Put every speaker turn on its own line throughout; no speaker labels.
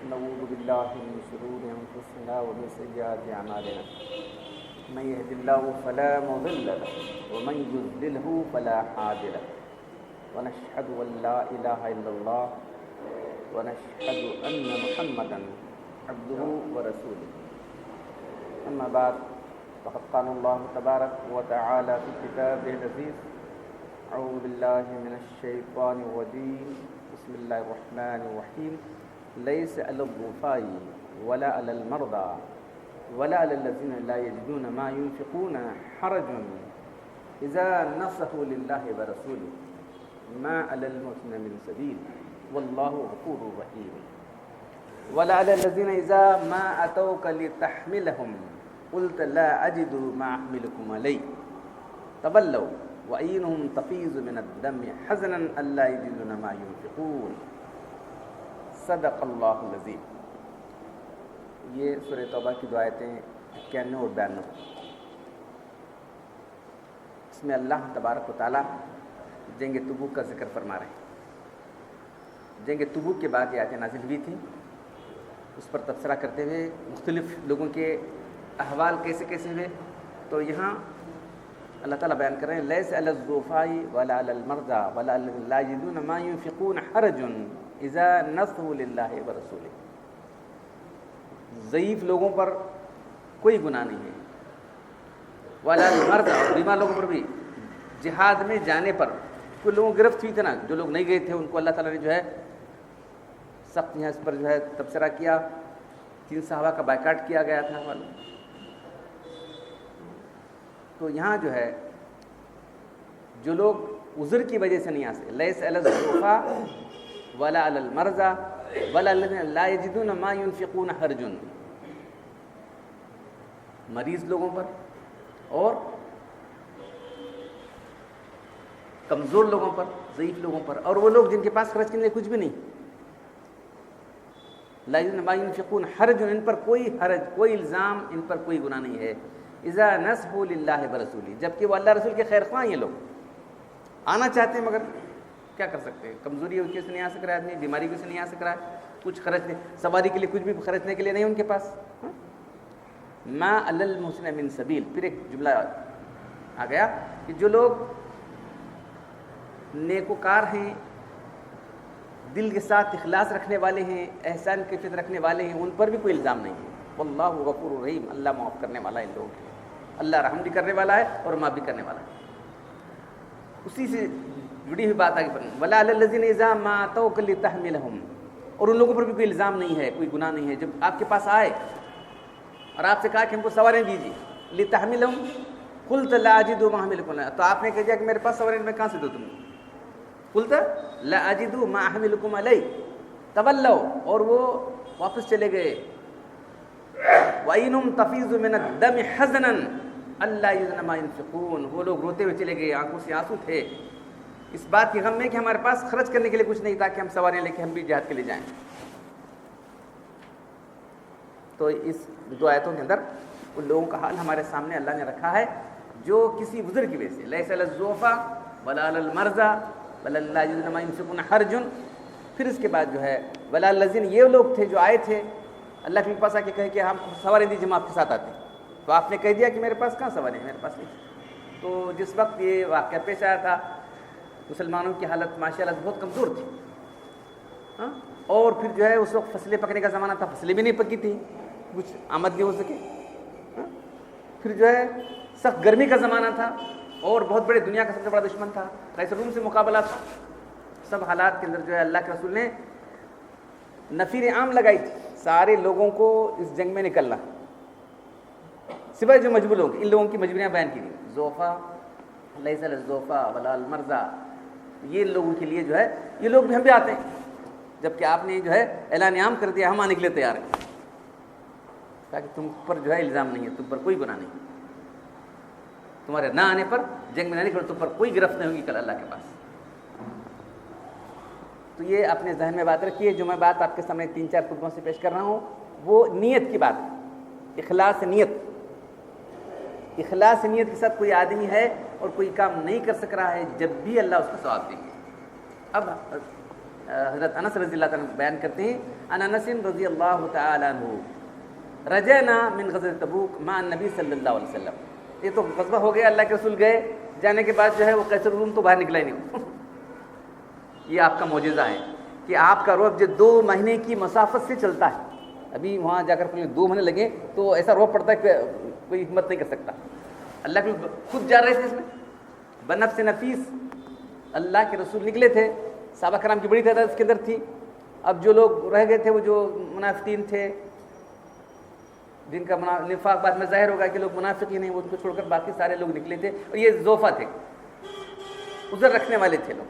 نعوذ باللہ من شرور انفسنا ومن سیئات اعمالنا من يهد الله فلا مضل له ومن يضلل فلا هادي له ونشهد ان لا اله الا الله ونشهد ان محمدا عبده ورسوله اما بعد فقد قال الله تبارك وتعالى في كتابه العزيز اعوذ بالله من الشيطان الرجيم بسم الله الرحمن الرحيم ليس على الضعفاء ولا على المرضى ولا على الذين لا يجدون ما ينفقون حرج إذا نصحوا لله ورسوله ما على المحسنين من سبيل والله غفور رحيم ولا على الذين إذا ما أتوك لتحملهم قلت لا أجد ما أحملكم عليه تولوا وأعينهم تفيض من الدم حزنا ألا يجدون ما ينفقون صدق اللہ العظیم۔ یہ سورہ توبہ کی دو آیتیں 91 اور 92، اس میں اللہ تبارک و تعالیٰ جنگ تبوک کا ذکر فرما رہے ہیں۔ جنگ تبوک کے بعد یہ آیتیں نازل ہوئی تھیں، اس پر تبصرہ کرتے ہوئے مختلف لوگوں کے احوال کیسے کیسے ہوئے، تو یہاں اللہ تعالیٰ بیان کر رہے ہیں لیس علی الضعفاء ولا علی المرضى ولا علی الذین لا یجدون ما ينفقون حرج اذا نصحوا للہ ورسولہ۔ ضعیف لوگوں پر کوئی گناہ نہیں ہے، ولا المرضى، اور بیمار لوگوں پر بھی۔ جہاد میں جانے پر کوئی لوگوں گرفت ہوئی تھے نا، جو لوگ نہیں گئے تھے ان کو اللہ تعالیٰ نے جو ہے سخت یہاں اس پر جو ہے تبصرہ کیا، 3 صحابہ کا بائیکاٹ کیا گیا تھا معلوم۔ تو یہاں جو ہے جو لوگ عذر کی وجہ سے نہیں آ سکے، لیس علی الضعفاء ولا علی المرضى ولا الذین لا یجدون ما ينفقون حرج، مریض لوگوں پر اور کمزور لوگوں پر، ضعیف لوگوں پر، اور وہ لوگ جن کے پاس خرچ کرنے کے لیے کچھ بھی نہیں، لا یجدون ما ينفقون حرج، ان پر کوئی حرج، کوئی الزام، ان پر کوئی گناہ نہیں ہے۔ اذا نصحوا للہ ورسولہ، جبکہ وہ اللہ رسول کے خیر خواہ ہیں، یہ لوگ آنا چاہتے ہیں مگر کیا کر سکتے ہیں، کمزوری کی وجہ سے نہیں آ سک رہا ہے آدمی، بیماری کی وجہ سے نہیں آ سک رہا ہے، کچھ خرچ نہیں، سواری کے لیے کچھ بھی خرچنے کے لیے نہیں ان کے پاس۔ ما علی المحسنین من سبیل، پھر ایک جملہ آ گیا کہ جو لوگ نیکوکار ہیں، دل کے ساتھ اخلاص رکھنے والے ہیں، احسان کی فکر رکھنے والے ہیں، ان پر بھی کوئی الزام نہیں ہے۔ واللہ غفور رحیم، اللہ معاف کرنے والا ہے ان لوگوں کے، اللہ رحم بھی کرنے والا ہے اور معاف بھی کرنے والا ہے۔ اسی سے جڑی ہوئی بات آگے پڑھیں، ولا علی الذین اذا ما اتوک لتحملهم، اور ان لوگوں پر بھی کوئی الزام نہیں ہے، کوئی گناہ نہیں ہے، جب آپ کے پاس آئے اور آپ سے کہا کہ ہم کو سواریں دیجیے، لتحملهم قلت لا اجد ما احملکم علیہ، تو آپ نے کہہ دیا کہ میرے پاس سواریں میں کہاں سے دوں تم، قلت لا اجد ما احملکم علیہ تولوا، اور وہ واپس چلے گئے، وَإِنْهُمْ تَفِيضُ مِنَ الدَّمِ حَزْنًا أَلَّا يَجِدُونَ مَا يُنْفِقُونَ، وہ لوگ روتے ہوئے چلے گئے، آنکھوں سے آنسو تھے اس بات کی غم میں کہ ہمارے پاس خرچ کرنے کے لیے کچھ نہیں تھا کہ ہم سواریاں لے کے ہم بھی جہاد کے لیے جائیں۔ تو اس 2 آیتوں کے اندر ان لوگوں کا حال ہمارے سامنے اللہ نے رکھا ہے جو کسی عذر کی وجہ سے، لیس علی الضعفاء ولا علی المرضى ولا الذین لا یجدون ما ينفقون حرج، پھر اس کے بعد جو ہے ولا الذین، یہ لوگ تھے جو آئے تھے اللہ کے پاس آ کے کہے کہ ہم سواری دیجیے، ہم آپ کے ساتھ آتے ہیں، تو آپ نے کہہ دیا کہ میرے پاس کہاں سواری ہے، میرے پاس نہیں۔ تو جس وقت یہ واقعہ پیش آیا تھا مسلمانوں کی حالت ماشاء اللہ بہت کمزور تھی، اور پھر جو ہے اس وقت فصلیں پکنے کا زمانہ تھا، فصلیں بھی نہیں پکی تھی، کچھ آمد نہیں ہو سکے، پھر جو ہے سخت گرمی کا زمانہ تھا، اور بہت بڑے دنیا کا سب سے بڑا دشمن تھا، قیصر روم سے مقابلہ تھا۔ سب حالات کے اندر جو ہے اللہ کے رسول نے نفیر عام لگائی تھی، سارے لوگوں کو اس جنگ میں نکلنا، سوائے جو مجبور لوگ، ان لوگوں کی مجبوریاں بیان کی گئی، ضعفاء لیس علی الضعفاء ولا المرضى، یہ لوگوں کے لیے جو ہے یہ لوگ بھی ہم بھی آتے ہیں، جبکہ آپ نے جو ہے اعلان عام کر دیا ہم آنے کے لیے تیار ہیں، تاکہ تم پر جو ہے الزام نہیں ہے، تم پر کوئی گناہ نہیں، تمہارے نہ آنے پر، جنگ میں نہ نکلو، تم پر کوئی گرفت نہیں ہوگی کل اللہ کے پاس۔ تو یہ اپنے ذہن میں بات رکھیے، جو میں بات آپ کے سامنے 3-4 خطبوں سے پیش کر رہا ہوں وہ نیت کی بات ہے، اخلاص نیت، اخلاص نیت کے ساتھ کوئی آدمی ہے اور کوئی کام نہیں کر سک رہا ہے، جب بھی اللہ اس کو ثواب دیں گے۔ اب حضرت انس رضی اللہ تعالیٰ بیان کرتے ہیں ان انس رضی اللہ تعالیٰ عنہ رجعنا من غزوۃ تبوک مع النبی صلی اللہ علیہ وسلم. یہ تو غزوہ ہو گیا, اللہ کے رسول گئے, جانے کے بعد جو ہے وہ قیصر روم تو باہر نکلا ہی نہیں. یہ آپ کا معجزہ ہے کہ آپ کا رعب جو 2 مہینے کی مسافت سے چلتا ہے. ابھی وہاں جا کر 2 مہینے لگے تو ایسا رعب پڑتا ہے کہ کوئی ہمت نہیں کر سکتا. اللہ کے خود جا رہے تھے اس میں بنفس نفیس. اللہ کے رسول نکلے تھے, صحابہ کرام کی بڑی تعداد اس کے اندر تھی. اب جو لوگ رہ گئے تھے وہ جو منافقین تھے جن کا نفاق بعد میں ظاہر ہوگا کہ لوگ منافق ہی نہیں, وہ ان کو چھوڑ کر باقی سارے لوگ نکلے تھے. اور یہ زوفہ تھے, عذر رکھنے والے تھے لوگ,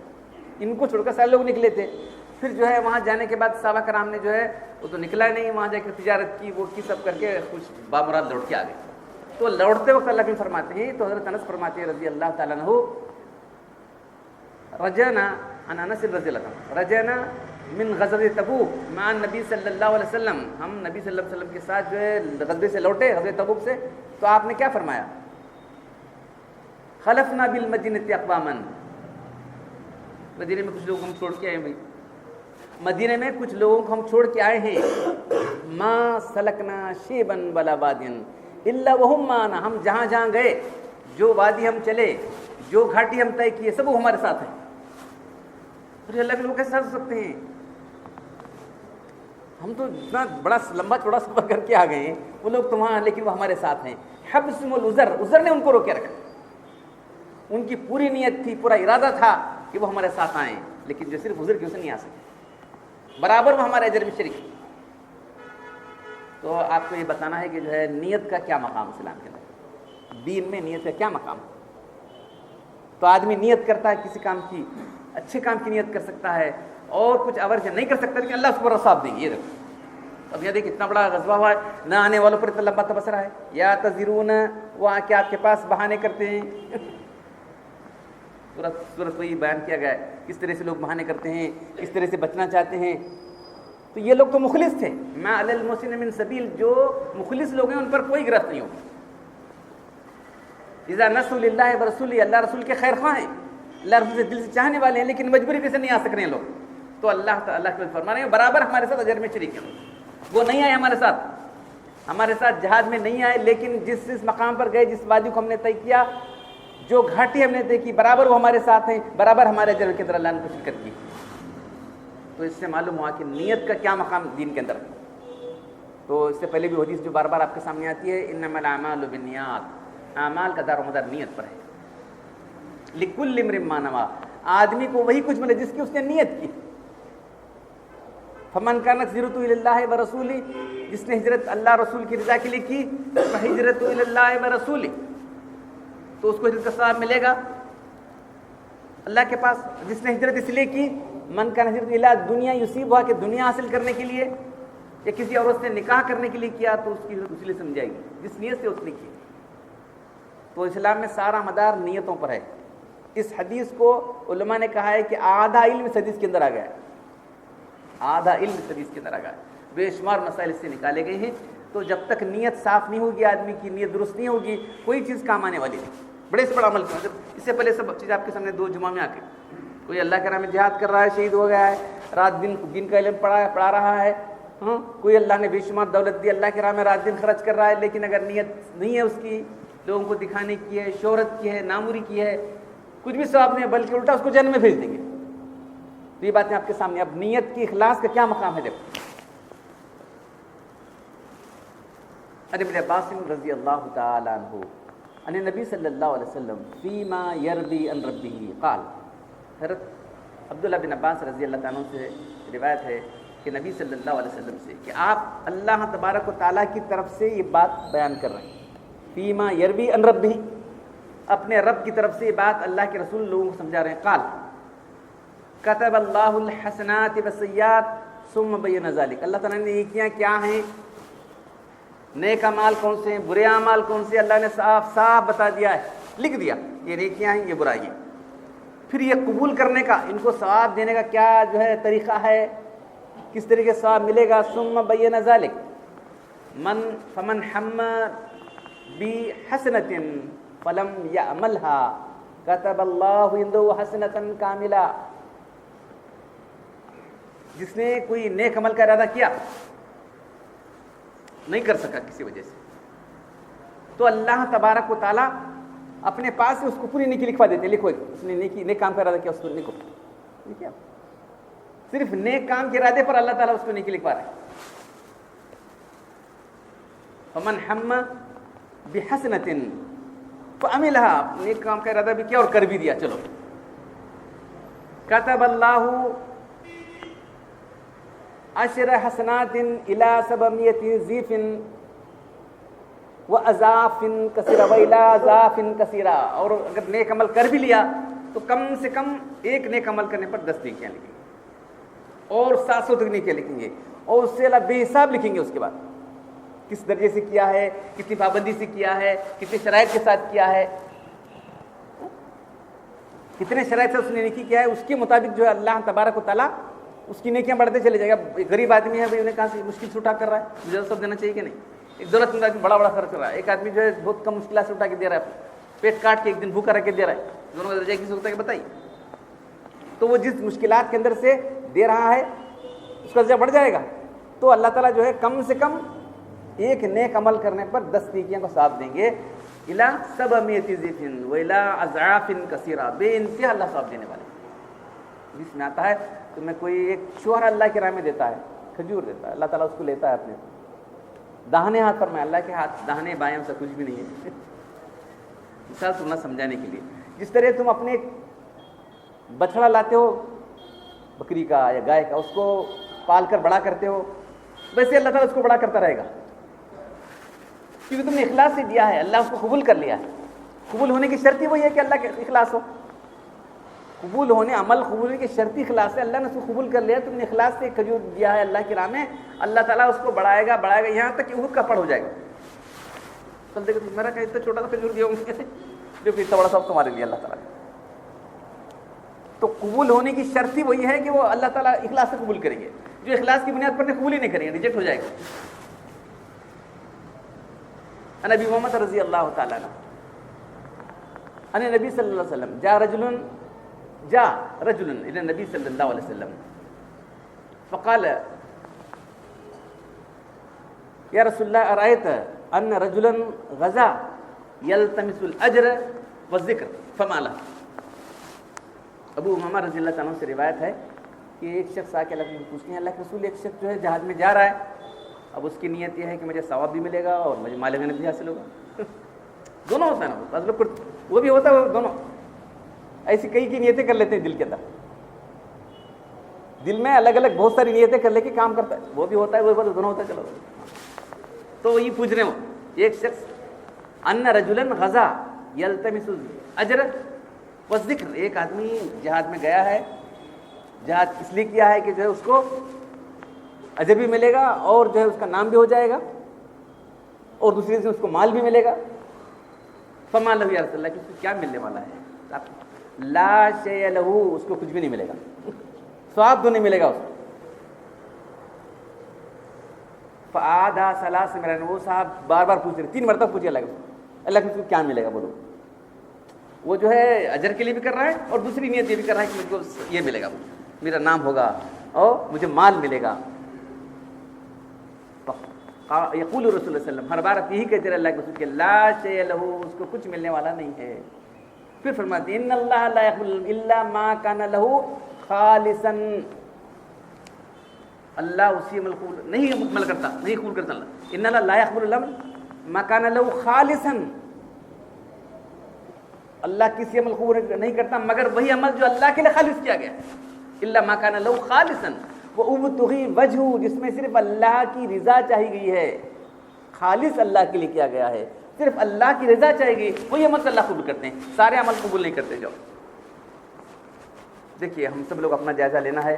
ان کو چھوڑ کر سارے لوگ نکلے تھے. پھر جو ہے وہاں جانے کے بعد صحابہ کرام نے جو ہے وہ تو نکلا نہیں, وہاں جا کے تجارت کی, وہ کی, سب کر کے خوش بامراد لوٹ کے آ گئے. تو لوٹتے وقت اللہ بھی فرماتے ہیں, تو حضرت انس فرماتے ہیں رضی اللہ تعالیٰ عنہ رجعنا عن انس رضی اللہ عنہ رجعنا من غزوۃ تبوک مع النبی صلی اللہ علیہ وسلم. ہم نبی صلی اللہ علیہ وسلم کے ساتھ جو ہے غزوے سے لوٹے, غزوہ تبوک سے. تو آپ نے کیا فرمایا؟ خلفنا بالمدینۃ اقواما, مدینے میں کچھ لوگ ہم چھوڑ کے آئے ہیں. مدینے میں کچھ لوگوں کو ہم چھوڑ کے آئے ہیں. ما سلکنا شیبا ولا وادیا الا وهم معنا, ہم جہاں جہاں گئے, جو وادی ہم چلے, جو گھاٹی ہم طے کیے, سب وہ ہمارے ساتھ ہیں. اور اللہ کے لوگ کیسے ساتھ سکتے ہیں؟ ہم تو اتنا بڑا لمبا چوڑا سفر کر کے آ گئے ہیں, وہ لوگ تو وہاں, لیکن وہ ہمارے ساتھ ہیں. حبسم العذر, عذر نے ان کو روکے رکھا. ان کی پوری نیت تھی, پورا ارادہ تھا کہ وہ ہمارے ساتھ آئیں, لیکن جو صرف عذر کی اسے نہیں آ سکے. برابر وہ ہمارے اجر میں شریک. تو آپ کو یہ بتانا ہے کہ جو ہے نیت کا کیا مقام اسلام کے اندر, دین میں نیت کا کیا مقام. تو آدمی نیت کرتا ہے کسی کام کی, اچھے کام کی نیت کر سکتا ہے, اور کچھ اور سے نہیں کر سکتا, لیکن اللہ اس کو رصاب دیں گے. یہ دیکھو اب یہ دیکھ اتنا بڑا غزوہ ہوا ہے, نہ آنے والوں پر اتنا لمبا تبصرہ ہے. یا تذرون, وہ آ کے آپ کے پاس بہانے کرتے ہیں. سورت وہی بیان کیا گیا ہے کس طرح سے لوگ بہانے کرتے ہیں, کس طرح سے بچنا چاہتے ہیں. تو یہ لوگ تو مخلص تھے. ما علی المحسنین من سبیل, جو مخلص لوگ ہیں ان پر کوئی گرفت نہیں ہوگی. اذا نصحوا للہ ورسولہ, اللہ رسول کے خیر خواہ ہیں, اللہ رسول سے دل سے چاہنے والے ہیں, لیکن مجبوری سے نہیں آ سک رہے ہیں لوگ. تو اللہ کے فرما رہے ہیں برابر ہمارے ساتھ اجر میں شریک ہیں. وہ نہیں آئے ہمارے ساتھ جہاد میں نہیں آئے, لیکن جس مقام پر گئے, جس وادی کو ہم نے طے کیا, جو گھاٹی ہم نے طے کی, برابر وہ ہمارے ساتھ ہیں, برابر ہمارے اجر کے اندر اللہ نے کو شرکت کی. تو اس سے معلوم ہوا کہ نیت کا کیا مقام دین کے اندر. تو اس سے پہلے بھی حدیث جو بار بار آپ کے سامنے آتی ہے, انما الاعمال بالنیات, اعمال کا دار و مدار نیت پر ہے. لکل امرئ ما نویٰ, آدمی کو وہی کچھ ملے جس کی اس نے نیت کی. فمن کانت ہجرتہ الی اللہ ورسولہ, جس نے ہجرت اللہ رسول کی رضا کے لیے کی, فہجرتہ الی اللہ ورسولہ, تو اس کو ہجرت کا ثواب ملے گا اللہ کے پاس. جس نے ہجرت اس لیے کی, من کان ہجرتہ الی دنیا یصیبھا, کہ دنیا حاصل کرنے کے لیے, یا کسی عورت سے نکاح کرنے کے لیے کیا, تو اس کی ہجرت اس لیے سمجھ جائے گی جس نیت سے اس نے کی. تو اسلام میں سارا مدار نیتوں پر ہے. اس حدیث کو علماء نے کہا ہے کہ آدھا علم اس حدیث کے اندر آ گیا ہے, آدھا علم اس حدیث کے اندر آ گیا ہے. بے شمار مسائل اس سے نکالے گئے ہیں. تو جب تک نیت صاف نہیں ہوگی, آدمی کی نیت درست نہیں ہوگی, کوئی چیز کام آنے والی نہیں. بڑے سے بڑا عمل کیا. اس سے پہلے سب چیز آپ کے سامنے 2 جمعہ میں آ کے, کوئی اللہ کے راہ میں جہاد کر رہا ہے, شہید ہو گیا ہے, رات دن کا علم پڑھا رہا ہے, کوئی اللہ نے بے شمار دولت دی, اللہ کے راہ میں رات دن خرچ کر رہا ہے, لیکن اگر نیت نہیں ہے اس کی, لوگوں کو دکھانے کی ہے, شہرت کی ہے, ناموری کی ہے, کچھ بھی ثواب نہیں, بلکہ الٹا اس کو جہنم میں بھیج دیں گے. تو یہ باتیں آپ کے سامنے. اب نیت کی اخلاص کا کیا مقام ہے دیکھو. ابن عباس رضی اللہ تعالی عنہ ان نبی صلی اللہ علیہ وسلم فیما یرضی عن ربہ قال, حضرت عبداللہ بن عباس رضی اللہ تعالیٰ سے روایت ہے کہ نبی صلی اللہ علیہ وسلم سے کہ آپ اللہ تبارک و تعالیٰ کی طرف سے یہ بات بیان کر رہے ہیں. فیما یرضی عن ربہ, اپنے رب کی طرف سے یہ بات اللہ کے رسول لوگوں کو سمجھا رہے ہیں. قال کتب اللہ الحسنات والسیئات ثم بین ذلک, اللہ تعالیٰ نے نیکیاں کیا ہیں, نیک اعمال کون سے ہیں, برے اعمال کون سے, اللہ نے صاف صاف بتا دیا ہے, لکھ دیا یہ نیکیاں ہیں, یہ برائی ہیں. پھر یہ قبول کرنے کا, ان کو ثواب دینے کا کیا جو ہے طریقہ ہے, کس طریقے سے ثواب ملے گا. ثم بین ذلک فمن ہم بحسنۃ فلم یعملها كتب اللہ عنده حسنۃ کاملہ. جس نے کوئی نیک عمل کا ارادہ کیا نہیں کر سکا کسی وجہ سے، تو اللہ تبارک و تعالیٰ اپنے پاس سے اس کو پوری نیکی لکھوا دیتے، لکھو اس نے نیک کام کا ارادہ کیا، اس کو لکھو، کیا صرف نیک کام کے ارادے پر اللہ تعالیٰ اس کو نیکی لکھوا رہے ہیں۔ فمن ہم بحسنۃ فعملها، نیک کام کا ارادہ بھی کیا اور کر بھی دیا، چلو کتب اللہ عشر حسنات الی 700 ضعف واضعاف کثیرہ والی اضعاف کثیرہ، اور اگر نیک عمل کر بھی لیا تو کم سے کم ایک نیک عمل کرنے پر 10 نیکیاں لکھیں گے اور 700 تک نیکیاں لکھیں گے، اور اس سے بے حساب لکھیں گے۔ اس کے بعد کس درجے سے کیا ہے، کتنی پابندی سے کیا ہے، کتنے شرائط کے ساتھ کیا ہے، کتنے شرائط سے اس نے نیکی کیا ہے، اس کے مطابق جو ہے اللہ تبارک و تعالیٰ اس کی نیکیاں بڑھتے چلے جائے گا۔ ایک غریب آدمی ہے بھائی، انہیں کہاں سے مشکل سے اٹھا کر رہا ہے، مجھے سب دینا چاہیے کہ نہیں؟ ایک ضرورت مند آدمی بڑا خرچ کر رہا ہے، ایک آدمی جو ہے بہت کم مشکلات سے اٹھا کے دے رہا ہے، پیٹ کاٹ کے ایک دن بھوکا رکھ کے دے رہا ہے، دونوں کا درجہ کسی ہوتا ہے کہ بتائیے؟ تو وہ جس مشکلات کے اندر سے دے رہا ہے اس کا درجہ بڑھ جائے گا، تو اللہ تعالیٰ جو ہے کم سے کم ایک نیک عمل کرنے پر 10 نیکیاں کو ثواب دیں گے، الی 700 ضعف والی اضعاف کثیرہ، بے انتہا اللہ ثواب دینے والے۔ جس میں آتا ہے تو میں کوئی ایک شوہر اللہ کی راہ میں دیتا ہے، کھجور دیتا ہے، اللہ تعالیٰ اس کو لیتا ہے اپنے داہنے ہاتھ پر، میں اللہ کے ہاتھ داہنے بائیں سے کچھ بھی نہیں ہے، مثال سننا سمجھانے کے لیے۔ جس طرح تم اپنے بچڑا لاتے ہو بکری کا یا گائے کا، اس کو پال کر بڑا کرتے ہو، ویسے اللہ تعالیٰ اس کو بڑا کرتا رہے گا، کیونکہ تم نے اخلاص سے دیا ہے، اللہ اس کو قبول کر لیا ہے۔ قبول ہونے کی شرط ہی وہی ہے کہ اللہ کے اخلاص ہو، قبول ہونے عمل قبول ہونے کی شرط اخلاص ہے، اللہ نے اس کو قبول کر لیا، تم نے اخلاص سے کھجور دیا ہے اللہ کی راہ میں، اللہ تعالیٰ اس کو بڑھائے گا یہاں تک کہ احد کا پڑ ہو جائے گا۔ چل دیکھو میرا کہ اتنا چھوٹا سا کھجور دیا ہوں جو کہ اتنا بڑا سب تمہارے لیے اللہ تعالیٰ نے۔ تو قبول ہونے کی شرط ہی وہی ہے کہ وہ اللہ تعالیٰ اخلاص سے قبول کریں گے، جو اخلاص کی بنیاد پر قبول ہی نہیں کریں گے ریجیکٹ ہو جائے گا۔ عن ابی محمد رضی اللہ تعالیٰ عنہ عن نبی صلی اللہ علیہ وسلم جاء رجل الى النبی صلی اللہ علیہ وسلم فقال یا رسول اللہ ارأیت ان رجلا غزا یلتمس الاجر والذکر فما له۔ ابو امامہ رضی اللہ تعالیٰ عنہ سے روایت ہے کہ ایک شخص آ کے اللہ کے پوچھتے ہیں، اللہ کے رسول ایک شخص جو ہے جہاد میں جا رہا ہے، اب اس کی نیت یہ ہے کہ مجھے ثواب بھی ملے گا اور مجھے مال غنیمت بھی حاصل ہوگا، دونوں ہوتا ہے نا، بعض لوگ وہ بھی ہوتا ہے، وہ دونوں ایسی کئی کی نیتیں کر لیتے ہیں دل کے اندر، دل میں الگ الگ بہت ساری نیتیں کر لے کے کام کرتا ہے، وہ بھی ہوتا ہے وہ دونوں ہوتا ہے۔ چلو تو یہ پوچھ رہے ہو ایک شخص ان رجلا غزا یلتمس الاجر والذکر، ایک آدمی جہاد میں گیا ہے، جہاد اس لیے کیا ہے کہ جو ہے اس کو اجر بھی ملے گا اور جو ہے اس کا نام بھی ہو جائے گا اور دوسری سے اس کو مال بھی ملے گا۔ فما لہ یا رسول اللہ، کہ اس کو کیا ملنے والا ہے؟ لا شیء لہ، اس کو کچھ بھی نہیں ملے گا، ثواب تو نہیں ملے گا اس کو۔ فآدھا ثلاث مرات، وہ صاحب بار بار پوچھ رہے، 3 مرتبہ پوچھے اللہ کہ اس کو کیا ملے گا، بولو۔ وہ جو ہے اجر کے لیے بھی کر رہا ہے اور دوسری نیت یہ بھی کر رہا ہے کہ مجھ کو یہ ملے گا، میرا نام ہوگا اور مجھے مال ملے گا۔ یقول رسول اللہ صلی اللہ علیہ وسلم، ہر بار یہی کہتے رہے اللہ کے رسول کہ لا شیء لہ، اس کو کچھ ملنے والا نہیں ہے۔ پھر فرماتے ہیں ان اللہ لا یقبل الا ما کان لہ خالصا، اللہ اسی عمل قبول نہیں کرتا اللہ، ان اللہ لا یقبل الا ما کان لہ خالصا، اللہ کسی عمل قبول نہیں کرتا مگر وہی عمل جو اللہ کے لیے خالص کیا گیا، الا ما کان لہ خالصا وابتغی وجہ، جس میں صرف اللہ کی رضا چاہی گئی ہے، خالص اللہ کے لیے کیا گیا ہے، صرف اللہ کی رضا چاہیے گی، وہی عمل اللہ قبول کرتے ہیں، سارے عمل قبول نہیں کرتے۔ جو دیکھیے ہم سب لوگ اپنا جائزہ لینا ہے،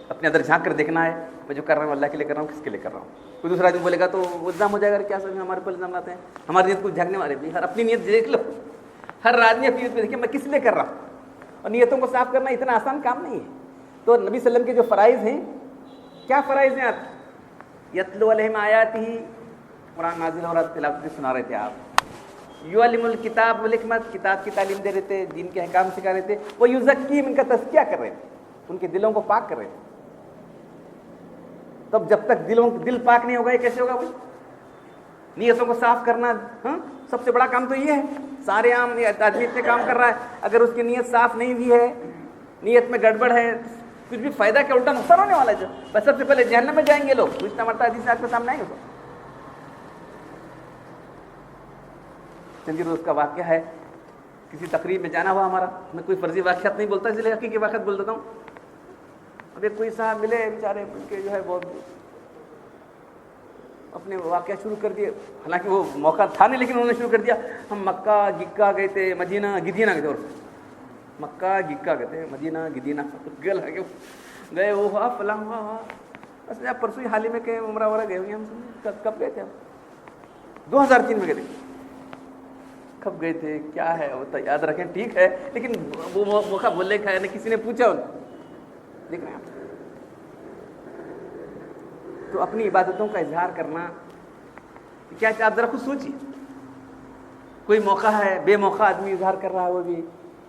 اپنے اندر جھانک کر دیکھنا ہے، میں جو کر رہا ہوں اللہ کے لیے کر رہا ہوں، کس کے لیے کر رہا ہوں۔ کوئی دوسرا آدمی بولے گا تو وہ الزام ہو جائے گا، کیا سب ہمارے پر الزام لاتے ہیں، ہماری نیت کو جھانکنے والے بھی۔ ہر اپنی نیت دیکھ لو، ہر آدمی اپنی نیت میں دیکھے میں کس لیے کر رہا ہوں، اور نیتوں کو صاف کرنا اتنا آسان کام نہیں ہے۔ تو نبی صلی اللہ علیہ وسلم کے جو فرائض ہیں، کیا فرائض ہیں؟ آپ یتلو علیہم آیاتہ، قرآن نازل ہو رہا تھا، تلاوت سنا رہے تھے آپ، یعلم الکتاب والحکمت، کتاب کی تعلیم دے رہے تھے، دین کے احکام سکھا رہے تھے، وہ یزکیہم، ان کا تزکیہ کر رہے تھے، ان کے دلوں کو پاک کر رہے تھے. تب جب تک دل پاک نہیں ہوگا یہ کیسے ہوگا بھائی؟ نیتوں کو صاف کرنا سب سے بڑا کام تو یہ ہے. سارے عام آدمی اتنے کام کر رہا ہے, اگر اس کی نیت صاف نہیں بھی ہے, نیت میں گڑبڑ ہے, کچھ بھی فائدہ کیا الٹا نقصان ہونے والا ہے. جو بس سب سے پہلے جہنم میں جائیں گے لوگ. پوچھتا مرتا حدیث آپ کے سامنے آئیں گے. چندی روز کا واقعہ ہے, کسی تقریب میں جانا ہوا ہمارا. میں کوئی فرضی واقعات نہیں بولتا, اس لیے حقیقی واقعات بول دیتا ہوں. اب ایک کوئی صاحب ملے بیچارے, ان کے جو ہے بہت اپنے واقعہ شروع کر دیے. حالانکہ وہ موقع تھا نہیں, لیکن انہوں نے شروع کر دیا. ہم مکہ گکا گئے تھے, مدینہ گدینہ گئے تھے. اور مکہ گکا گئے تھے, مدینہ گدینہ گئے. وہ ہوا فلاں ہوا. بس آپ پرسوں ہی حال ہی میں کہ عمرہ وغیرہ گئے ہوئے. ہم کب گئے تھے؟ ہم 2003 میں گئے تھے. کب گئے تھے کیا ہے وہ تو یاد رکھیں, ٹھیک ہے, لیکن وہ موقع بولنے کا ہے نا. کسی نے پوچھا دیکھ رہے ہیں آپ. تو اپنی عبادتوں کا اظہار کرنا کیا آپ ذرا خود سوچیے. کوئی موقع ہے, بے موقع آدمی اظہار کر رہا ہے, وہ بھی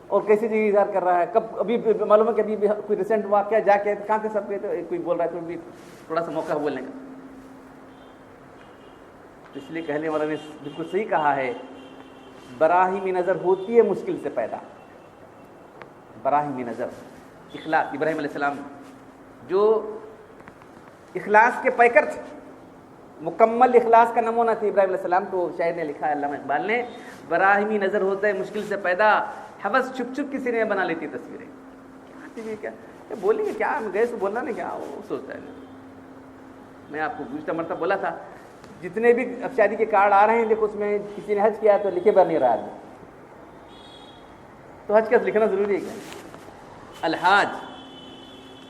اور کیسی جگہ اظہار کر رہا ہے. کب ابھی معلوم ہے کہ ابھی کوئی ریسنٹ واقعہ جا کے کہاں تھے سب گئے تھے, کوئی بول رہا ہے تو بھی تھوڑا سا موقع بولنے کا. اس لیے کہنے والا نے بالکل صحیح کہا ہے, براہمی نظر ہوتی ہے مشکل سے پیدا. براہمی نظر, اخلاص. ابراہیم علیہ السلام جو اخلاص کے پیکر تھے, مکمل اخلاص کا نمونہ تھے ابراہیم علیہ السلام. تو شاعر نے لکھا ہے, علامہ اقبال نے, براہمی نظر ہوتا ہے مشکل سے پیدا, حوث چھپ چھپ کسی نے بنا لیتی تصویریں. کیا بولیں گے کیا, ہم گئے تو بولنا نہیں, کیا وہ سوچتا ہے. میں آپ کو گزشتہ مرتبہ بولا تھا, جتنے بھی اب شادی کے کارڈ آ رہے ہیں دیکھو, اس میں کسی نے حج کیا تو لکھے بر نہیں رہا ہے. تو حج کا لکھنا ضروری ہے کیا؟ الحاج,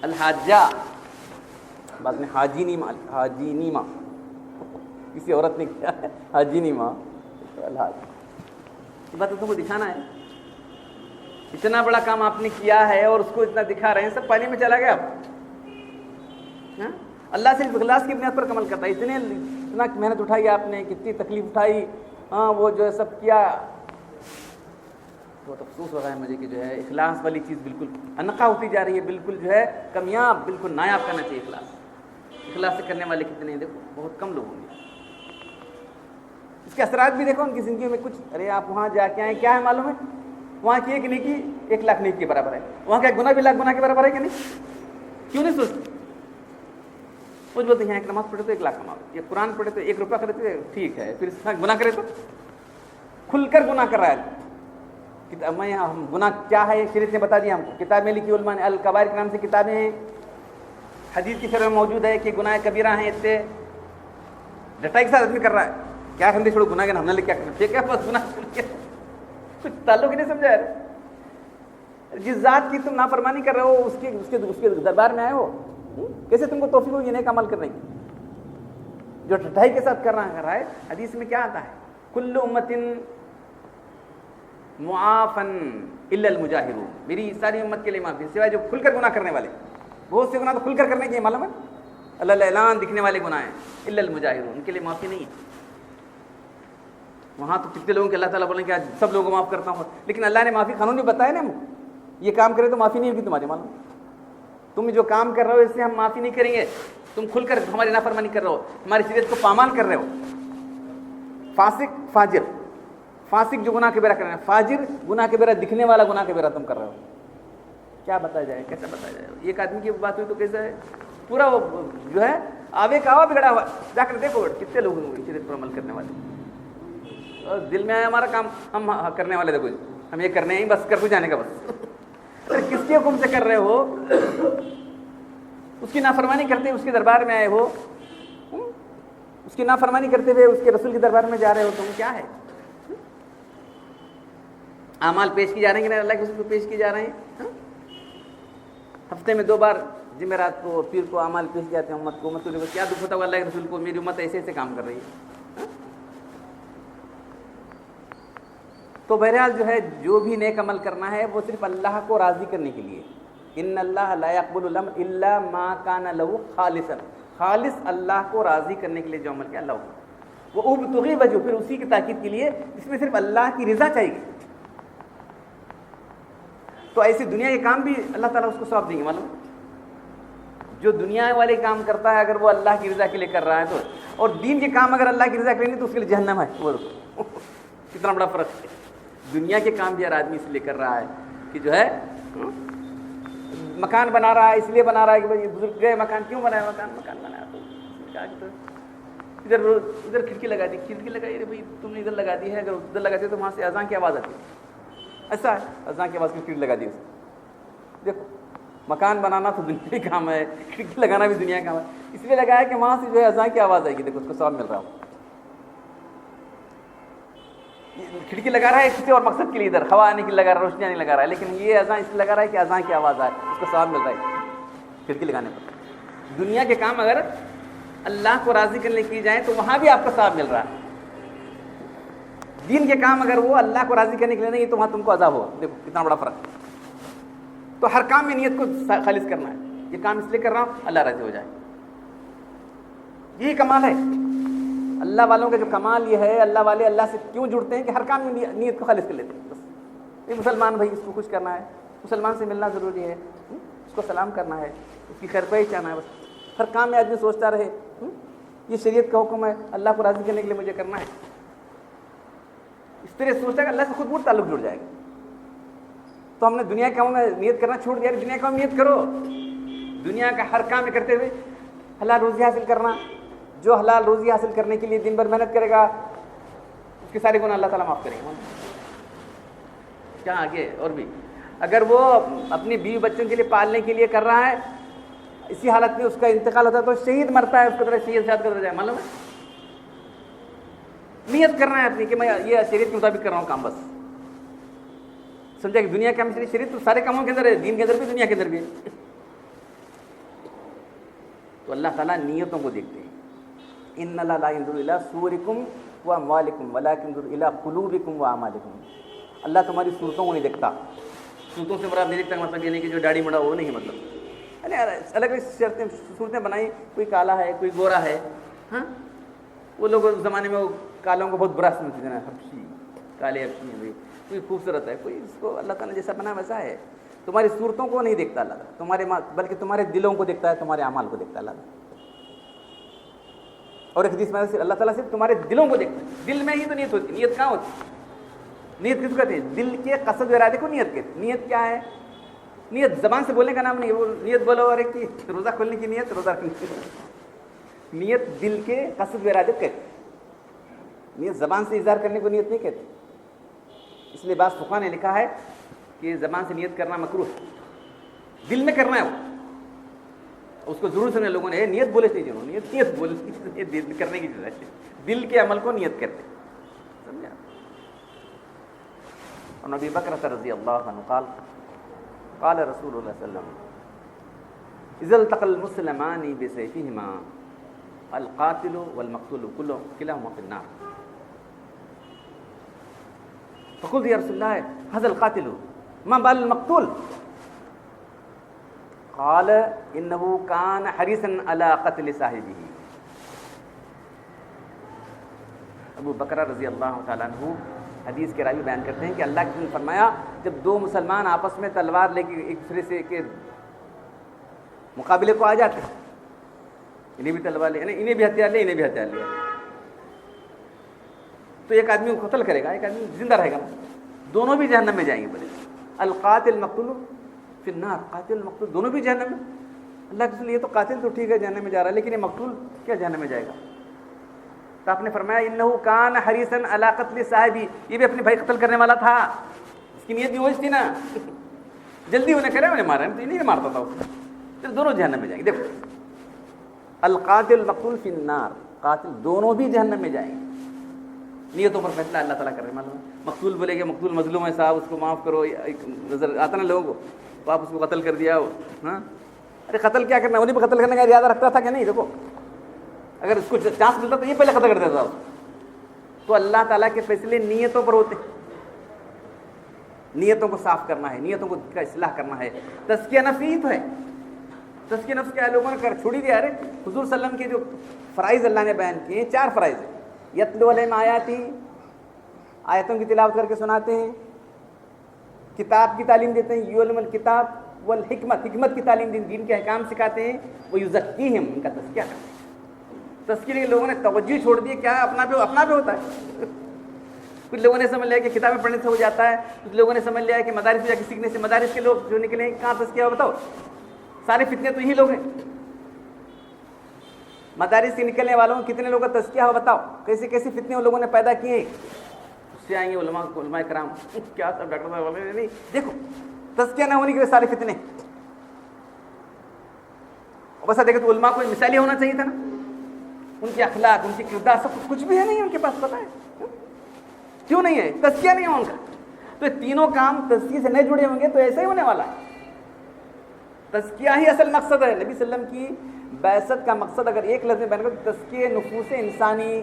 الحاجہ, بعد میں حاجی نیما کسی عورت نے کیا ہے, حاجی نیما, الحاج. یہ بات تم کو دکھانا ہے. اتنا بڑا کام آپ نے کیا ہے اور اس کو اتنا دکھا رہے ہیں, سب پانی میں چلا گیا. اللہ سے اخلاص کی بنیاد پر عمل کرتا ہے. اتنا محنت اٹھائی آپ نے, کتنی تکلیف اٹھائی, وہ جو ہے سب کیا. بہت افسوس ہو رہا ہے مجھے کہ جو ہے اخلاص والی چیز بالکل انقا ہوتی جا رہی ہے, بالکل جو ہے کامیاب, بالکل نایاب کرنا چاہیے اخلاص. اخلاص سے کرنے والے کتنے ہیں دیکھو, بہت کم لوگ ہوں گے. اس کے اثرات بھی دیکھو ان کی زندگی میں. کچھ ارے آپ وہاں جا کے آئیں, کیا ہے معلوم ہے, وہاں کی ایک نیکی 1 لاکھ نیکی کے برابر ہے. وہاں کا ایک گناہ بھی 1 لاکھ گناہ کے برابر ہے کہ نہیں؟ کیوں نہیں سوچتے؟ کچھ بولتے ہیں ایک نماز پڑھے تو 1 لاکھ کماؤ, یہ قرآن پڑھے تو 1 روپیہ خریدتے, ٹھیک ہے, پھر اس گناہ کرے تو کھل کر گناہ کر رہا ہے. میں ہم گناہ کیا ہے شریعت نے بتا دیا ہم کو. کتاب میں لکھی علماء نے, الکبائر کے نام سے کتابیں ہیں, حدیث کی شرح میں موجود ہے کہ گناہ کبیرہ ہیں. اتنے ڈٹائی کے ساتھ آدمی کر رہا ہے, کیا کرنے چھوڑو گناہ کے ہم نے لکھ کیا کرنا, ٹھیک ہے بس گناہ کچھ تعلق ہی نہیں سمجھا ہے. جس ذات کی تم نافرمانی کر رہے ہو اس کے دربار میں آئے ہو, کیسے تم کو توفیق ہوگی نیک عمل کرنے کی جو ڈٹائی کے ساتھ کر رہا ہے. حدیث میں کیا آتا ہے, کل امت معافن الا المجاہرون, میری ساری امت کے لیے معافی سوائے جو کھل کر گناہ کرنے والے. بہت سے گناہ تو کھل کر کرنے کے معلوم ہے, اللہ اعلان دکھنے والے گناہ ہیں, الا المجاہرون, ان کے لیے معافی نہیں ہے. وہاں تو کتنے لوگوں کے اللہ تعالیٰ بولیں کہ سب لوگوں کو معاف کرتا ہوں, لیکن اللہ نے معافی قانون بھی بتایا نا, یہ کام کرے تو معافی نہیں ہوگی تمہاری. معلوم تم جو کام کر رہے ہو اس سے ہم معافی نہیں کریں گے. تم کھل کر ہماری نافرمانی کر رہے ہو, ہماری شریعت کو پامال کر رہے ہو. فاسق فاجر, فاسق جو گناہ کے بیرا کر رہے ہیں, فاجر گناہ کے بیرا دکھنے والا گناہ کے بیرا تم کر رہے ہو. کیا بتایا جائے, کیسے بتایا جائے؟ ایک آدمی کی بات ہوئی تو کیسے ہے پورا وہ جو ہے آوے کا آوا بگڑا ہوا. جا کر دیکھو کتنے لوگ ہوں گے شریعت پر عمل کرنے والے. اور دل میں آیا ہمارا کام, ہم کرنے والے دیکھو, ہم یہ کرنے ہیں بس, کر کو جانے کا بس. کس کے حکم سے کر رہے ہو, اس کی نافرمانی کرتے ہوئے اس کے دربار میں آئے ہو, اس کی نافرمانی کرتے ہوئے اس کے رسول کے دربار میں جا رہے ہو, تم کیا ہے؟ اعمال پیش کی جا رہے ہیں کہ اللہ کے رسول کو پیش کی جا رہے ہیں. ہفتے میں 2 بار جمعرات کو پیر کو اعمال پیش جاتے ہیں امت کو. امت کو کیا دکھ ہوتا ہے اللہ کے رسول کو, میری امت ایسے ایسے کام کر رہی ہے. تو بہرحال جو ہے جو بھی نیک عمل کرنا ہے وہ صرف اللہ کو راضی کرنے کے لیے. ان اللہ لا يقبل العمل الا ما كان له خالصا, خالص اللہ کو راضی کرنے کے لیے جو عمل کیا اللہ کو. وہ ابتغی وجہ, پھر اسی کی تاکید کے لیے جس میں صرف اللہ کی رضا چاہیے. تو ایسی دنیا کے کام بھی اللہ تعالیٰ اس کو ثواب دیں گے. معلوم جو دنیا والے کام کرتا ہے اگر وہ اللہ کی رضا کے لیے کر رہا ہے تو، اور دین کے کام اگر اللہ کی رضا کے لیے تو اس کے لیے جہنم ہے. وہ کتنا بڑا فرق ہے. دنیا کے کام بھی ہر آدمی اس لیے کر رہا ہے کہ جو ہے مکان بنا رہا ہے، اس لیے بنا رہا ہے کہ بھائی بزرگ گئے مکان کیوں بنایا، مکان بنایا تو ادھر کھڑکی لگا دی، کھڑکی لگائی ارے بھائی تم نے ادھر لگا دی ہے، اگر ادھر لگاتے تو وہاں سے اذان کی آواز آتی ہے. ایسا ہے اذان کی آواز کی کھڑکی لگا دی. دیکھو مکان بنانا تو دنیا کا کام ہے، کھڑکی لگانا بھی دنیا کا کام ہے، اس لیے لگایا کہ وہاں سے جو ہے اذان کی آواز آئے گی. دیکھو اس کو ثواب مل رہا ہو. کھڑکی لگا رہا ہے کسی اور مقصد کے لیے، ادھر ہوا آنے کے لیے لگا رہا ہے، روشنی نہیں لگا رہا ہے، لیکن یہ اذان اس لیے لگا رہا ہے کہ اذان کی آواز آئے، اس کو ثواب مل رہا ہے کھڑکی لگانے پر. دنیا کے کام اگر اللہ کو راضی کرنے کی جائیں تو وہاں بھی آپ کو ثواب مل رہا ہے. دین کے کام اگر وہ اللہ کو راضی کرنے کے لیے نہیں تو وہاں تم کو عذاب ہوگا. دیکھو کتنا بڑا فرق. تو ہر کام میں نیت کو خالص کرنا ہے. یہ کام اس لیے کر رہا ہوں اللہ راضی ہو جائے. یہی کمال ہے اللہ والوں کا. جو کمال یہ ہے اللہ والے اللہ سے کیوں جڑتے ہیں کہ ہر کام میں نیت کو خالص کر لیتے ہیں. بس یہ مسلمان بھائی اس کو کچھ کرنا ہے، مسلمان سے ملنا ضروری ہے، اس کو سلام کرنا ہے، اس کی خیر خواہی چاہنا ہے. بس ہر کام میں آدمی سوچتا رہے یہ شریعت کا حکم ہے، اللہ کو راضی کرنے کے لیے مجھے کرنا ہے. اس طرح سوچتا ہے کہ اللہ سے خود بہت تعلق جڑ جائے گا. تو ہم نے دنیا کے کاموں میں نیت کرنا چھوڑ دیا. دنیا کے کام میں نیت کرو. دنیا کا ہر کام میں کرتے ہوئے حلال روزی حاصل کرنا. جو حلال روزی حاصل کرنے کے لیے دن بھر محنت کرے گا اس کے سارے گناہ اللہ تعالیٰ معاف کرے گا. کیا آگے اور بھی اگر وہ اپنی بیوی بچوں کے لیے پالنے کے لیے کر رہا ہے، اسی حالت میں اس کا انتقال ہوتا ہے تو شہید مرتا ہے، اس کو طرح شہید شاد کر جائے. معلوم ہے نیت کرنا ہے اپنی کہ میں یہ شریعت کے مطابق کر رہا ہوں کام. بس سمجھا کہ دنیا کے کام شریعت تو سارے کاموں کے اندر ہے، دین کے اندر بھی دنیا کے اندر بھی ہے. تو اللہ تعالیٰ نیتوں کو دیکھتے ہیں. ان اللہ لا ينظر الى صورکم واموالکم ولکن ينظر الى قلوبکم واعمالکم. اللہ تمہاری صورتوں کو نہیں دیکھتا. صورتوں سے مراد نہیں دیکھتا مطلب یہ نہیں کہ جو داڑھی مڑا وہ نہیں، مطلب الگ الگ صورتیں بنائی. کوئی کالا ہے، کوئی گورا ہے. ہاں وہ لوگ اس زمانے میں وہ کالوں کو بہت برا سمجھتے تھے نا، حبشی کالے حبشی ہیں. کوئی خوبصورت ہے، کوئی اس کو اللہ تعالیٰ جیسا بنا ویسا ہے. تمہاری صورتوں کو نہیں دیکھتا اللہ تعالیٰ، تمہارے بلکہ تمہارے دلوں کو دیکھتا ہے، تمہارے اعمال کو دیکھتا ہے اللہ تعالیٰ. اور ایک حدیث میں اللہ تعالیٰ صرف تمہارے دلوں کو دیکھتا ہے. دل میں ہی تو نیت ہوتی. نیت کہاں ہوتی؟ نیت کس کو کہتے ہیں؟ دل کے قصد و ارادے کو نیت کہتے ہیں. نیت کیا ہے؟ نیت زبان سے بولنے کا نام نہیں. وہ نیت بولو اور ایک کی روزہ کھولنے کی نیت، روزہ رکھنے کی نیت دل کے قصد و ارادے کہتے ہیں. نیت زبان سے اظہار کرنے کو نیت نہیں کہتے. اس لیے بعض فقہاء نے لکھا ہے کہ زبان سے نیت کرنا مکروہ ہے، دل میں کرنا ہے. وہ اس کو ضرور سنے لوگوں نے نیت بولے تھے، جنہوں نیت بولے کرنے کی چیز ہے. دل کے عمل کو نیت کرتے. سمجھا؟ اور نبی بکر رضی اللہ عنہ قال قال رسول اللہ صلی اللہ علیہ وسلم اذا التقى المسلمان بسيفهما القاتل والمقتول كلاهما في النار. فقلت يا رسول الله هذا القاتل ما بال المقتول؟ قال انه كان حريصا على قتل صاحبه. ابو بکر رضی اللہ تعالیٰ عنہ حدیث کے راوی بیان کرتے ہیں کہ اللہ نے فرمایا جب دو مسلمان آپس میں تلوار لے کے ایک دوسرے سے کے مقابلے کو آ جاتے ہیں، انہیں بھی تلوار لے، انہیں بھی ہتھیار لے، انہیں بھی ہتھیار لیا، تو ایک آدمی کو قتل کرے گا، ایک آدمی زندہ رہے گا. دونوں بھی جہنم میں جائیں گے. بولے القاتل مقتول فی النار. قاتل مقتول دونوں بھی جہنم میں. اللہ کے رسول یہ تو قاتل تو ٹھیک ہے جہنم میں جا رہا ہے، لیکن یہ مقتول کیا جہنم میں جائے گا؟ تو آپ نے فرمایا انه کان حریصا علی قتل صاحبی. یہ بھی اپنے بھائی قتل کرنے والا تھا، اس کی نیت بھی وہی تھی نا، جلدی انہیں کرے انہیں مارا، تو نہیں مارتا تھا اس کو. پھر دونوں جہنم میں جائیں گے. دیکھو القاتل مقتول فی النار. قاتل دونوں بھی جہنم میں جائیں گے. نیتوں پر فیصلہ اللہ تعالیٰ کر رہے ہیں. معلوم مقتول بولے کہ مقتول مظلوم ہے صاحب، اس کو معاف کرو. ایک نظر آتا نا لوگوں کو، تو آپ اس کو قتل کر دیا ہو. ہاں ارے قتل کیا کرنا، انہیں بھی قتل کرنے کا ارادہ رکھتا تھا کہ نہیں؟ دیکھو اگر اس کو چانس ملتا تو یہ پہلے قتل کر دیتا تھا. تو اللہ تعالیٰ کے فیصلے نیتوں پر ہوتے ہیں. نیتوں کو صاف کرنا ہے، نیتوں کو کا اصلاح کرنا ہے. تزکیہ نفس ہی تو ہے. تزکیہ نفس کیا لوگوں نے کر چھوڑی دیا. ارے حضور صلی اللہ علیہ وسلم کے جو فرائض اللہ نے بیان کیے ہیں، 4 فرائض ہیں. یتلو علیہم آیاتی، آیتوں کی تلاوت کر کے سناتے ہیں. کتاب کی تعلیم دیتے ہیں. یعلم الکتاب والحکمت، حکمت کی تعلیم دین کے احکام سکھاتے ہیں، ویزکیہم، ان کا تزکیہ کرتے ہیں۔ تزکیے کے لوگوں نے توجہ چھوڑ دی، کیا اپنا پہ ہوتا ہے۔ کچھ لوگوں نے سمجھ لیا کہ کتابیں پڑھنے سے ہو جاتا ہے، کچھ لوگوں نے سمجھ لیا کہ مدارس میں جا کے سیکھنے سے، مدارس کے لوگ جو نکلے کہاں تزکیہ ہو بتاؤ، سارے فتنے تو یہی لوگ ہیں۔ مدارس سے نکلنے والوں کتنے لوگوں کا تزکیہ ہو بتاؤ، کیسے کیسے فتنے ان لوگوں نے پیدا کیے، اس سے آئیں گے علماء کرام، کیا سب ڈاکٹر صاحب بولے نہیں، دیکھو تزکیہ نہ ہونے کے سارے فتنے۔ بس دیکھو تو علماء کو مثالی ہونا چاہیے تھا نا، ان کے اخلاق، ان کے کردار، سب کچھ بھی ہے نہیں ان کے پاس، پتہ ہے کیوں نہیں ہے؟ تزکیہ نہیں ہے ان کا۔ تو یہ تینوں کام تزکیے سے نہیں جڑے ہوں گے تو ایسا ہی ہونے والا ہے۔ تزکیہ ہی اصل مقصد ہے۔ نبی صلی اللہ علیہ وسلم کی بعثت کا مقصد اگر ایک لفظ میں بیان کرو تو تزکیہ نفوس انسانی،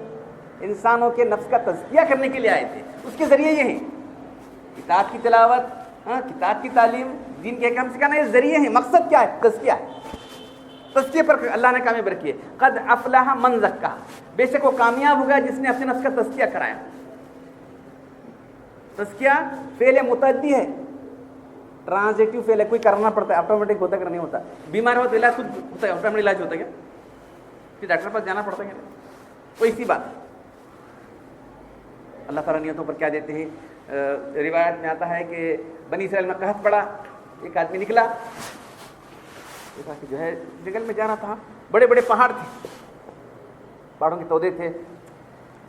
انسانوں کے نفس کا تزکیہ کرنے کے لیے آئے تھے، اس کے ذریعے یہ ہیں کتاب کی تلاوت، کتاب کی تعلیم، دین کے احکام سکھانا، یہ ذریعے ہیں۔ مقصد کیا ہے؟ تزکیہ ہے۔ تزکیے پر اللہ نے کامیاب رکھی ہے۔ قد افلح من زکا، بے شک وہ کامیاب ہو گیا جس نے اپنے نفس کا تزکیہ کرایا۔ تزکیہ فعل متعدی ہے، ٹرانزیٹو فعل ہے، کوئی کرنا پڑتا ہے، آٹومیٹک ہوتا ہے کہ نہیں ہوتا؟ بیمار ہو تو علاج خود ہوتا ہے، آٹومیٹک علاج ہوتا ہے کیا؟ پھر ڈاکٹر پاس جانا پڑتا ہے کیا؟ کوئی اسی بات۔ اللہ تعالیٰ نیتوں پر کیا دیتے ہیں؟ روایت میں آتا ہے کہ بنی اسرائیل میں قحط پڑا، ایک آدمی نکلا، دیکھا کہ جو ہے جنگل میں جانا تھا، بڑے بڑے پہاڑ تھے، پہاڑوں کے تودے تھے،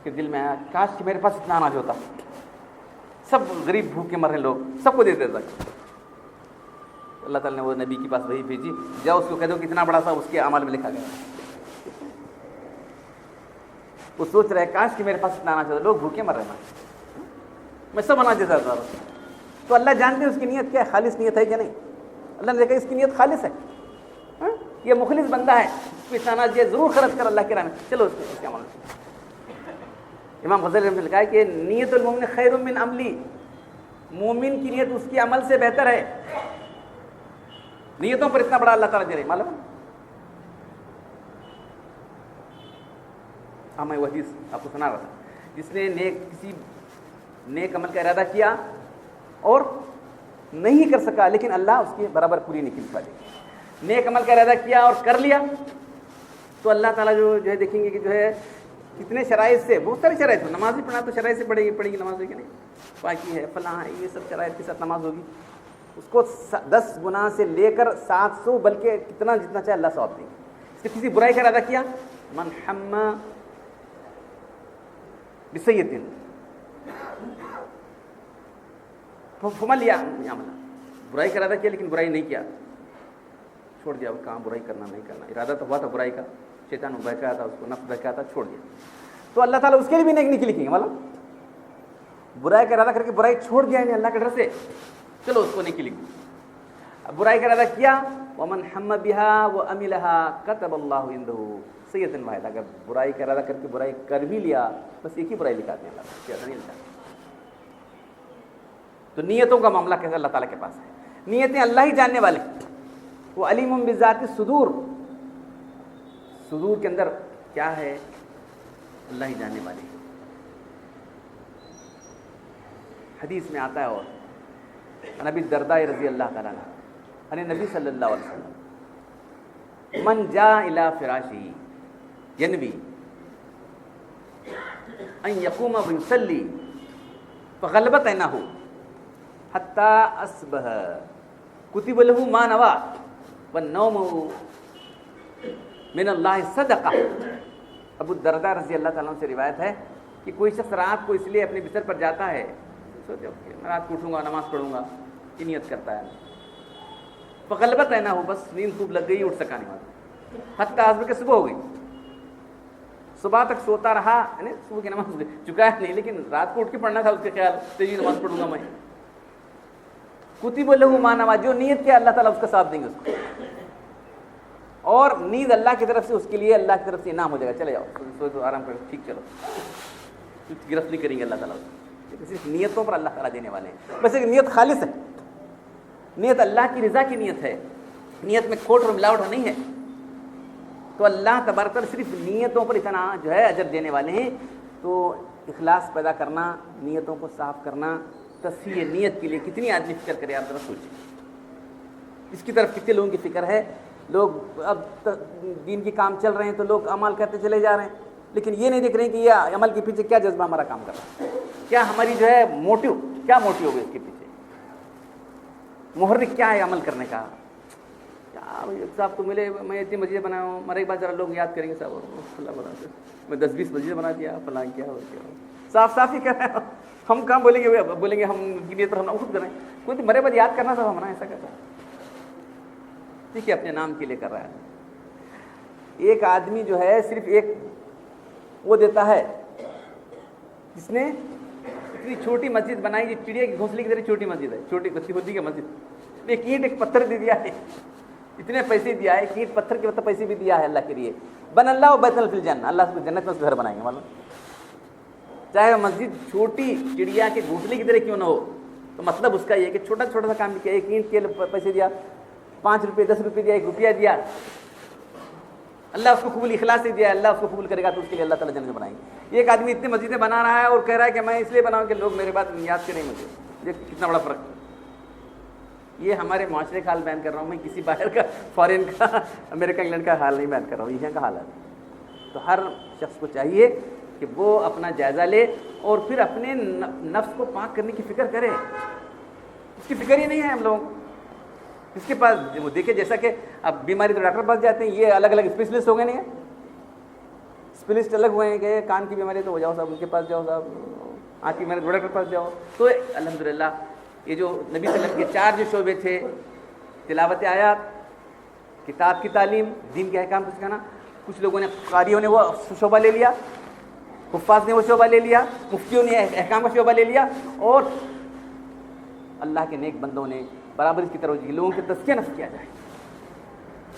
کہ دل میں آیا کاش کہ میرے پاس اتنا اناج ہوتا، سب غریب بھوکے مر رہے لوگ، سب کو دے دیتا۔ اللہ تعالیٰ نے وہ نبی کے پاس وہی بھیجی، جاؤ اس کو کہہ دو کہ اتنا بڑا تھا، اس کے اعمال میں لکھا گیا۔ وہ سوچ رہے کاش کہ میرے پاس اتنا اناج ہوتا، لوگ بھوکے مر رہے ہیں، میں سب اناج دیتا تھا۔ تو اللہ جانتے ہیں اس کی نیت کیا ہے، خالص نیت ہے کہ نہیں۔ اللہ نے دیکھا اس کی نیت خالص ہے، یہ مخلص بندہ ہے، اس کو اتنا اناج دیا، ضرور خرچ کر اللہ کے راہ میں، چلو اس کے عمل میں۔ امام غزالی نے لکھا ہے کہ نیت المومن خیر من عملی، مومن کی نیت اس کے عمل سے بہتر ہے۔ نیتوں پر اتنا بڑا اللہ تعالیٰ دے رہے، معلوم ہے؟ میں وہ حدیث آپ کو سنا رہا تھا، جس نے کسی نیک عمل کا ارادہ کیا اور نہیں کر سکا، لیکن اللہ اس کی برابر پوری نہیں کر پاتی۔ نیک عمل کا ارادہ کیا اور کر لیا تو اللہ تعالیٰ جو ہے دیکھیں گے کہ جو ہے کتنے شرائط سے، بہت ساری شرائط، نماز ہی پڑھنا تو شرائط سے پڑھے گی نماز ہوگی نہیں، باقی ہے فلاں ہے، یہ سب شرائط کے ساتھ نماز ہوگی، اس کو 10 گنا سے لے کر 700 بلکہ کتنا جتنا چاہے اللہ ثواب دیں گے۔ اس نے کسی برائی کا ارادہ کیا، من حم بسیئۃ فمن یعمل، برائی کا ارادہ کیا لیکن برائی نہیں کیا، چھوڑ دیا، کہاں برائی کرنا نہیں کرنا، ارادہ تو ہوا تھا برائی کا، شیطان بہکایا تھا، اس کو نفس بہکایا تھا، چھوڑ دیا، تو اللہ تعالیٰ اس کے لیے بھی نیک نہیں لکھیں گے۔ مطلب برائی کا ارادہ کر کے برائی چھوڑ دیا ہے اللہ کے ڈر سے، چلو اس کو نیکی لکھو۔ برائی کا ارادہ کیا، ومن حم بها وعملها كتب الله عنده سیئۃ واحدہ، اگر برائی کا ارادہ کر کے برائی کر بھی لیا بس ایک ہی برائی لکھاتے ہیں اللہ، زیادہ نہیں لکھاتے۔ تو نیتوں کا معاملہ کیسے اللہ تعالیٰ کے پاس ہے، نیتیں اللہ ہی جاننے والے، وہ علیم بذات الصدور، صدور کے اندر کیا ہے اللہ ہی جاننے والے۔ حدیث میں آتا ہے، اور نبی الدرداء رضی اللہ تعالیٰ عنہ عن نبی صلی اللہ علیہ وسلم، من جاء الى فراشی ینوی ان یقوم ویصلی فغلبت عینہ حتی اصبح کتب له ما نوى والنوم من اللہ صدقہ۔ ابو الدرداء رضی اللہ تعالیٰ عنہ سے روایت ہے کہ کوئی شخص رات کو اس لیے اپنے بستر پر جاتا ہے، سوچے میں رات کو اٹھوں گا نماز پڑھوں گا، یہ نیت کرتا ہے، فغلبت عینہ، بس نیند خوب لگ گئی، اٹھ سکا نہیں وہاں، حتیٰ اصبح کہ صبح ہو گئی، صبح تک سوتا رہا، یعنی صبح کی نماز چکا ہے نہیں لیکن رات کو اٹھ کے پڑھنا تھا، اس کے خیال تیجی نماز پڑھوں گا میں، کتب لہ ما نوی، جو نیت کیا اللہ تعالیٰ اس کا ثواب دیں گے اس کو، اور نیند اللہ کی طرف سے اس کے لیے اللہ کی طرف سے انعام ہو جائے گا، چلے جاؤ سو تو آرام کرو، ٹھیک چلو، کچھ گرفت نہیں کریں گے اللہ تعالیٰ، صرف نیتوں پر اللہ تعالیٰ دینے والے ہیں۔ بس ایک نیت خالص ہے، نیت اللہ کی رضا کی نیت ہے، نیت میں کھوٹ اور ملاوٹ نہیں ہے، تو اللہ تبارک تعالیٰ صرف نیتوں پر اتنا جو ہے اجر دینے والے ہیں۔ تو اخلاص پیدا کرنا، نیتوں کو صاف کرنا، تصحیح نیت کے لیے کتنی آدمی فکر کرے، آپ ذرا سوچیں، اس کی طرف کتنے لوگوں کی فکر ہے. لوگ اب دین کی کام چل رہے ہیں تو لوگ عمل کرتے چلے جا رہے ہیں, لیکن یہ نہیں دیکھ رہے ہیں کہ یہ عمل کے پیچھے کیا جذبہ ہمارا کام کر رہا ہے, کیا ہماری جو ہے موٹیو, کیا موٹیو ہوگا اس کے پیچھے, محرک کیا ہے عمل کرنے کا. صاحب تو ملے, میں اتنی مسجدیں بنایا ہوں, مرے کے بعد ذرا لوگ یاد کریں گے صاحب اللہ بنا سے میں 10-20 مسجدیں بنا دیا, فلاں کیا ہو کیا ہو, صاف ہی کر رہے ہیں. ہم کہاں بولیں گے, بولیں گے ہم کی نیت پر ہم خود کریں, کوئی تو مرے بعد یاد کرنا صاحب ہمارا ایسا کرتا ہے. ٹھیک ہے, اپنے نام کے لیے کر رہا ہے. ایک آدمی جو ہے صرف ایک وہ دیتا ہے جس نے اتنی چھوٹی مسجد بنائی, جو چڑیا کی گھونسلے کی طرح چھوٹی مسجد ہے, چھوٹی بچی ہوتی ہے مسجد, ایک اینٹ ایک پتھر دے دیا ہے, اتنے پیسے دیا ہے, اینٹ پتھر کے مطلب پیسے بھی دیا ہے اللہ کے لیے. بن اللہ و بیت فی الجنہ, اللہ اس کو جنت میں گھر بنائیں گے معلوم, چاہے مسجد چھوٹی چڑیا کے گھونسلے کی طرح کیوں نہ ہو. تو مطلب اس کا یہ کہ چھوٹا چھوٹا سا کام بھی کیا, ایک اینٹ کے پیسے دیا, 5 روپے 10 روپے دیا, 1 روپیہ دیا, اللہ اس کو قبول, اخلاص سے دیا, اللہ اس کو قبول کرے گا تو اس کے لیے اللہ تعالیٰ جنت بنائیں گے. ایک آدمی اتنی مسجدیں بنا رہا ہے اور کہہ رہا ہے کہ میں اس لیے بناؤں کہ لوگ میرے بات یاد کریں مجھے. یہ کتنا بڑا فرق ہے. یہ ہمارے معاشرے کا حال بیان کر رہا ہوں میں, کسی باہر کا, فارن کا, امریکہ انگلینڈ کا حال نہیں بیان کر رہا ہوں, یہاں کا حال ہے. تو ہر شخص کو چاہیے کہ وہ اپنا جائزہ لے اور پھر اپنے نفس کو پاک کرنے کی فکر کرے. اس کی فکر ہی نہیں ہے ہم لوگوں کو. اس کے پاس وہ دیکھیں, جیسا کہ اب بیماری تو ڈاکٹر پاس جاتے ہیں, یہ الگ الگ اسپیشلسٹ ہو گئے, نہیں ہے اسپیشلسٹ الگ ہوئے ہیں کہ کان کی بیماری تو ہو جاؤ صاحب ان کے پاس جاؤ, صاحب آنکھ کی بیماری تو ڈاکٹر کے پاس جاؤ. تو الحمدللہ یہ جو نبی صلی اللہ علیہ وسلم کے 4 جو شعبے تھے, تلاوت آیات, کتاب کی تعلیم, دین کے احکام کو سکھانا, کچھ لوگوں نے, قاریوں نے وہ شعبہ لے لیا, حفاظ نے وہ شعبہ لے لیا, مفتیوں نے احکام کا شعبہ لے لیا, اور اللہ کے نیک بندوں نے برابر اس کی توجہ کی, لوگوں کے تزکیہ نفس کیا جائے.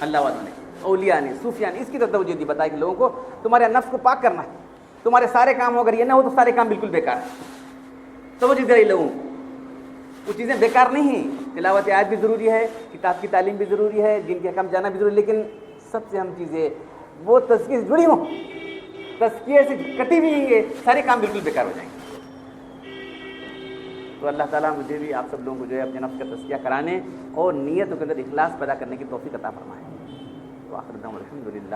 اللہ والوں نے, اولیاء نے, صوفیاء نے اس کی توجہ دی, بتایا کہ لوگوں کو تمہارے نفس کو پاک کرنا ہے, تمہارے سارے کام اگر یہ نہ ہو تو سارے کام بالکل بیکار ہے. توجہ دلائی لوگوں کو, وہ چیزیں بیکار نہیں ہیں. تلاوت آیات بھی ضروری ہے, کتاب کی تعلیم بھی ضروری ہے, دین کے احکام جانا بھی ضروری ہے, لیکن سب سے اہم چیزیں وہ تزکیے سے جڑی ہوں, تزکیے سے کٹی ہوئی ہیں, یہ سارے کام بالکل بیکار ہو جائیں گے. تو اللہ تعالیٰ مجھے بھی آپ سب لوگوں کو جو ہے اپنے نفس کا تزکیہ کرانے اور نیتوں کے اندر اخلاص پیدا کرنے کی توفیق عطا فرمائے. تو آخر دعوانا الحمدللہ.